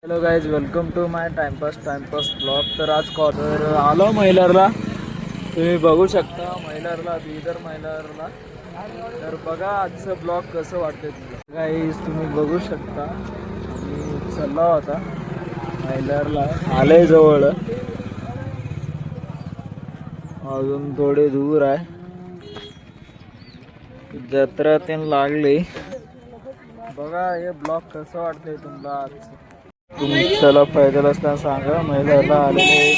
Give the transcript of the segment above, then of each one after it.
Hello guys, welcome to my timepass blog. तर आज corner आलो महिलारला. तुम्ही बघू शकता महिलारला, बिदर महिलारला. तर बघा आजचं ब्लॉग कसं वाटतं तुला. गाईज तुम्ही बघू शकता मी चालला होता महिलारला, आले जवळ, अजून थोडे दूर आहे. जत्रा ते लागली. बघा हे ब्लॉग कसं वाटतंय तुम्हाला आज. तुम्ही चला पैदल असताना सांगा. महिलाला आलेले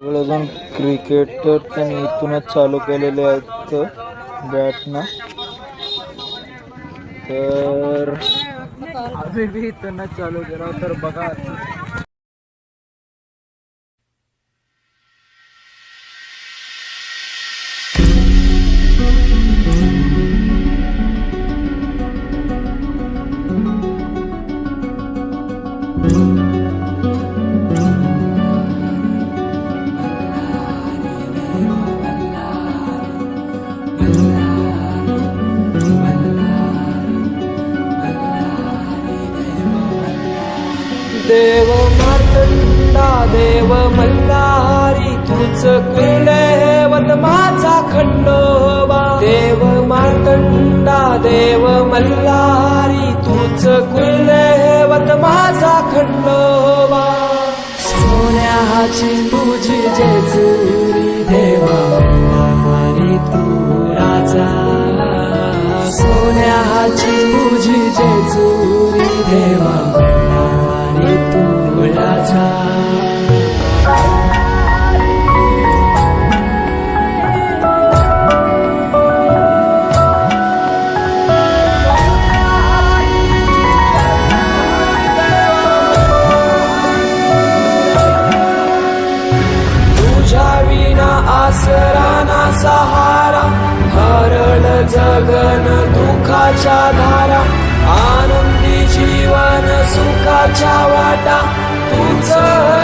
सगळेजण क्रिकेटर त्यांनी इथूनच चालू केलेले आहेत बॅटना. तर आम्ही बी इथूनच चालू केला. तर बघा देव मार्तंडा देव मल्हारी तुझ कुलदैवत माझा खंडोबा. देव मार्तंडा देव मल्हारी तुझ कुलदैवत माझा खंडोबा. सोन्याची तुझी जेजुरी देवा मल्हारी तू राजा. सोन्याची तुझी जेजुरी देवा तू राजा. तुझ्या विना आसरा ना सहारा, हरळ जगन दुःखाच्या धारा. आनंदी जीवन सुखाच्या वाटा तुझ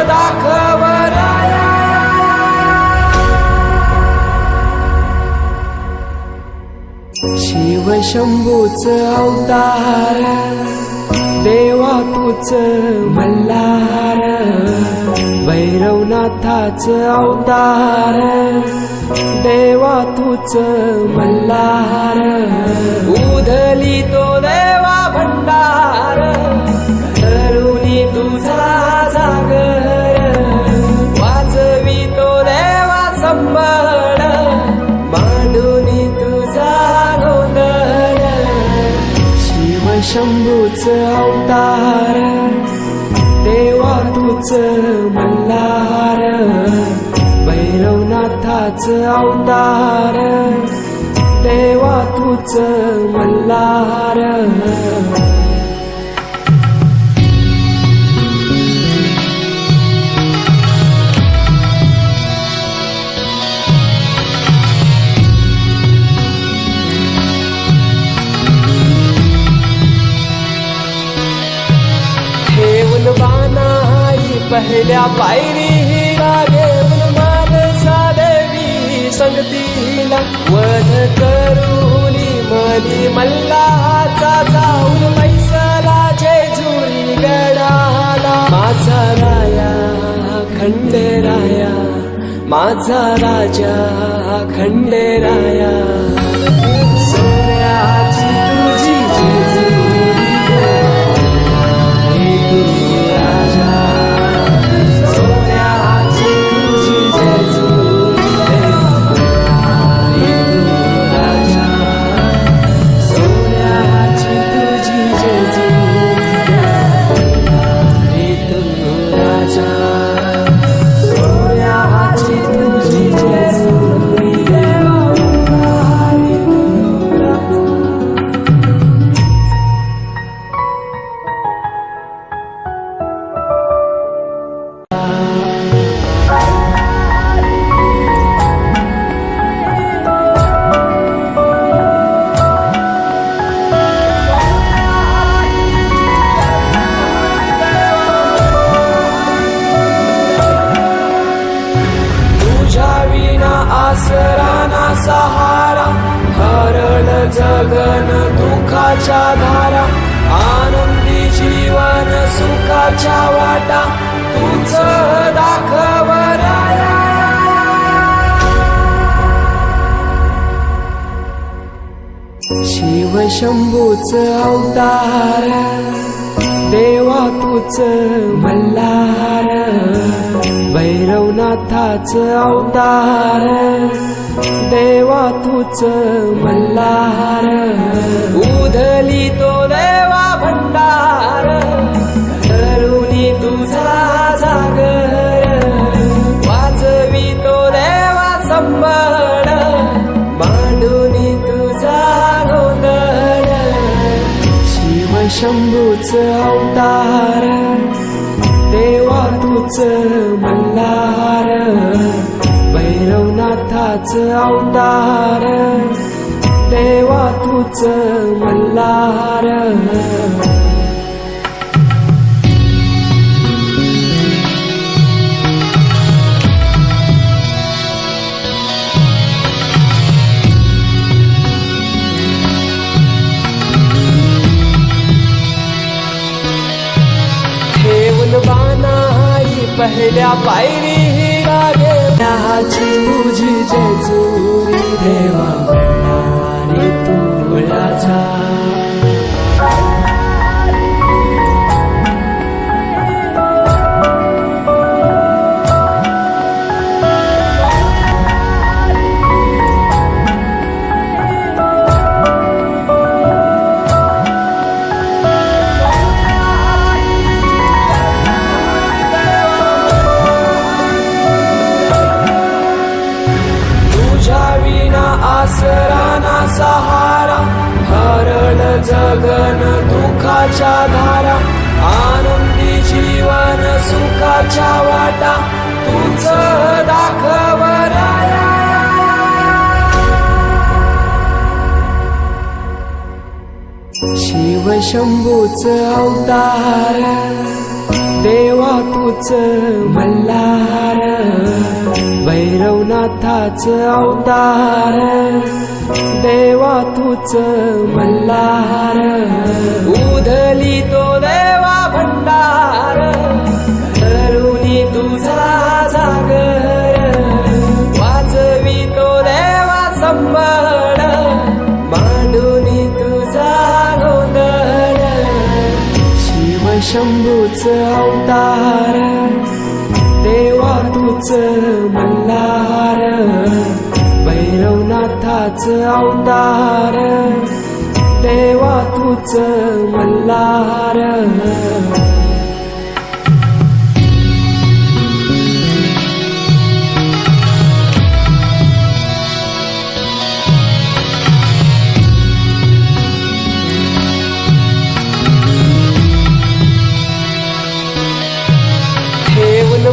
दाखवराया. शिव शंभूच अवतार देवा तुझ मल्हार. भैरवनाथाच अवतार देवा तुझ मल्हार. उधली तो देवा भंडार, धरुणी तुझा जागर. वाजवी तो देवा संबळ, मांडुनी तुझा गोंधळ. शिव शंभूच अवतार देवा तुझ मल्हार. भैरवनाथाच अवतार देवा तुझ मल्हार. ठेवून बाणाई पहिल्या पायरीला, घेऊन मानसा देवी संगतीला. वध करुनी मनी मल्हाचा, जाऊन पैसला जेजुरी गडाला. माझा राया खंडेराया, माझा राजा खंडेराया. सोन्याची तुझी जेजुरी तू राजा. सोन्याची तुझी जेजुरी तू राजा. सोन्याची तुझी जेजुरी तू राजा. सोन्याची तुझी जेजुरी सहारा, हरळ जगन दुःखाच्या धारा. आनंदी जीवन शिवशंभूच अवतार देवा तूच मल्हार भैरवनाथाच अवतार देवा तूच मल्हार उधली तो देवा भंडार धरुणी तुझा जागर वाजवी तो देवा संबळ मांडुनी तुझा गोंधळ शिवशंभूच अवतार देवा तूच मल्हार भैरवनाथाच अवतार देवा तूच मल्हार बानाई पहिल्या पायरी लागे त्याची तुझी जेजुरी देवा मल्हारी तुळाचा आसराना सहारा हरळ जगन दुःखाच्या धारा आनंदी जीवन सुखाच्या वाटा तुझ दाखवराया शिवशंभूच अवतार देवा तूच मल्हार भैरवनाथाच अवतार देवा तूच मल्हार उधली तो देवा भंडार धरुणी तुझा जागर वाजवी तो देवा संबळ मांडुनी तुझा गोंधळ शिवशंभूच अवतार देवा तूच मल्हार भैरवनाथाच अवतार देवा तूच मल्हार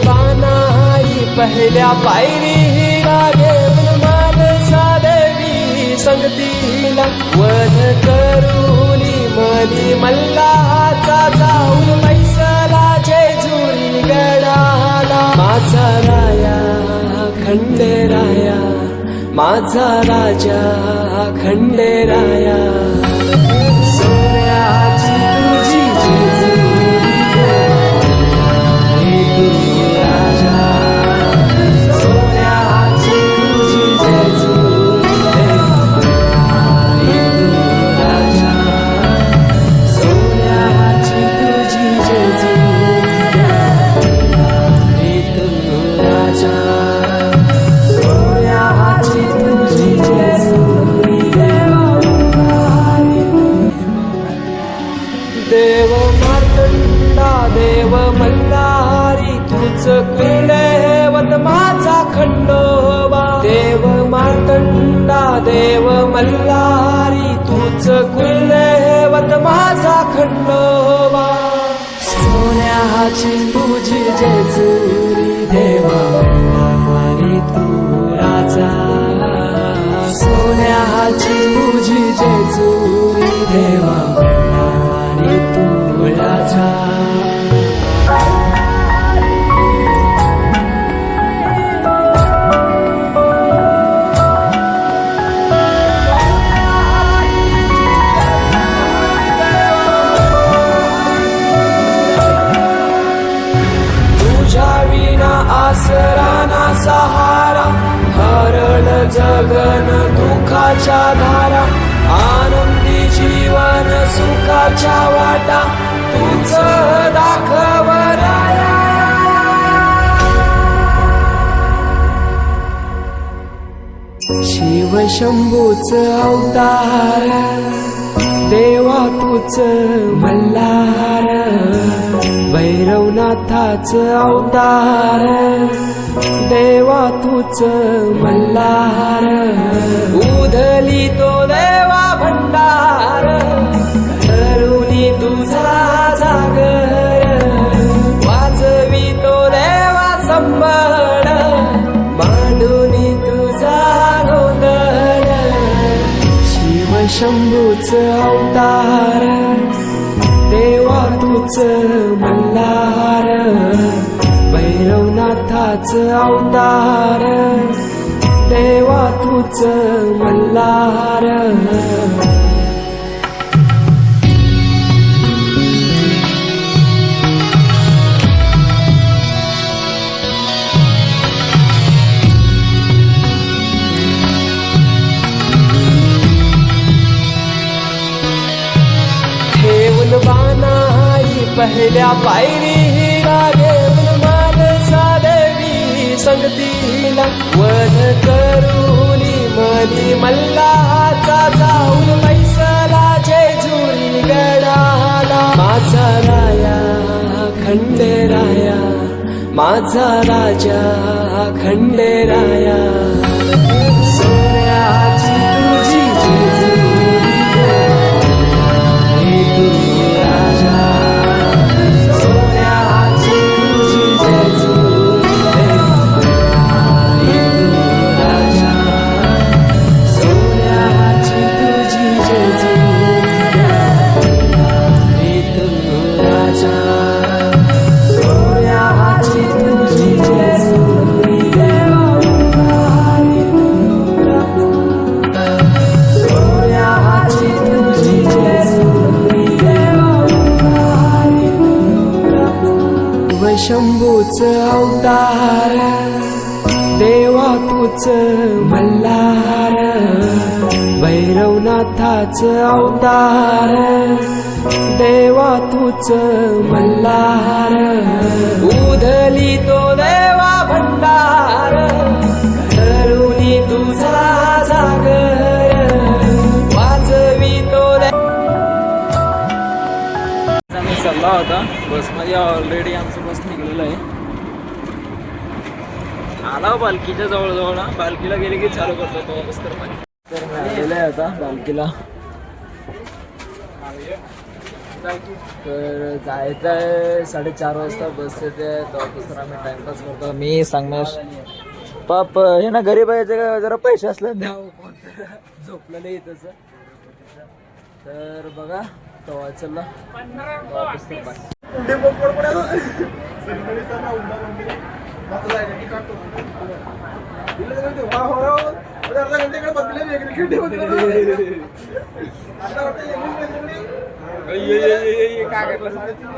बानाई पहिल्या पायरी लागे मानसा देवी संगतीला वध करुनी मनी मल्हाचा जाऊन मैसला जेजुरी गडाला माझा राया खंडेराया माझा राजा खंडेराया सोन्याची तुझी जेजुरी देव मार्तंडा देव मल्हारी तुझ कुलदैवत माझा खंडोबा देव मार्तंडा देव मल्हारी तुझ कुलदैवत माझा खंडोबा सोन्याची तुझी जेजुरी देवा मल्हारी तू राजा सोन्याची तुझी जेजुरी देवा मल्हारी तू राजा आसराना सहारा हरळ जगन दुःखाच्या धारा आनंदी जीवन सुखाच्या वाटा तूच दाखव राया शिव शंभूच अवतार देवा तूच मल्हार भैरवनाथाच अवतार देवा तूच मल्हार उधली तो देवा भंडार करुणी तुझा जागर वाजवी तो देवा संबळ मांडुनी तुझा गोंधळ शिव शंभूच अवतार देवा तूच मल्हार भैरवनाथाच अवतार देवा तूच मल्हार ठेवून बाणाई पहिल्या पायरीला घेऊन मानसा देवी संगतीला वध करुनी मनी मल्लाचा जाऊन पैसला जेजुरी गडाला माझा राया खंडेराया माझा राजा खंडेराया सोन्याची तुझी जेजुरी तू राजा सोन्याची तुझी जेजुरी तू राजा सोन्याची तुझी जेजुरी तू राजा सोन्याची तुझी जेजुरी सोन्याची तुझी जेजुरी शंभूच अवतार देवा तूच मल्हार भैरवनाथाच अवतार देवा तूच मल्हार उधली तो देवा भंडार करुणी तुझा जागर वाजवी तो आम्ही चालला होता बसमध्ये ऑलरेडी आमचं बस निघलेलं आहे आला बालकीच्या जवळजवळ ना बालकीला गेले की चालू करतो तो बस तर मी आलेलं आहे आता बालकीला तर जायचं आहे 4:30 वाजता बस येते तेव्हापासून आम्ही टाइमपास करतो मी सांगणार पाप हे ना गरीब आहे का जरा पैसे असले द्यावं कोण झोपलेलं आहे तसं तर बघा तेव्हा चला वापस तर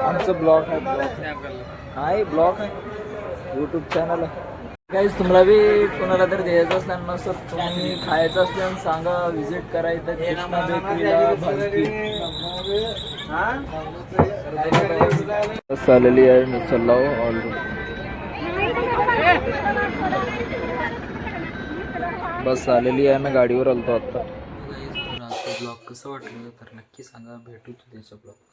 आमचं ब्लॉग आहे ब्लॉग आहे यूट्यूब चॅनल आहे गाईज तुम्हाला बी कोणाला तरी द्यायचं असल्यानं नसतं तुम्ही खायचं असल्यानं सांगा व्हिजिट करा इथं कृष्णा बेकरीला भालकी बस आलेली आहे मी चाललो ऑलरेडी बस आलेली आहे मी गाडीवर आलतो आता ब्लॉग कसं वाटलं तर नक्की सांगा भेटू तुझ्या ब्लॉग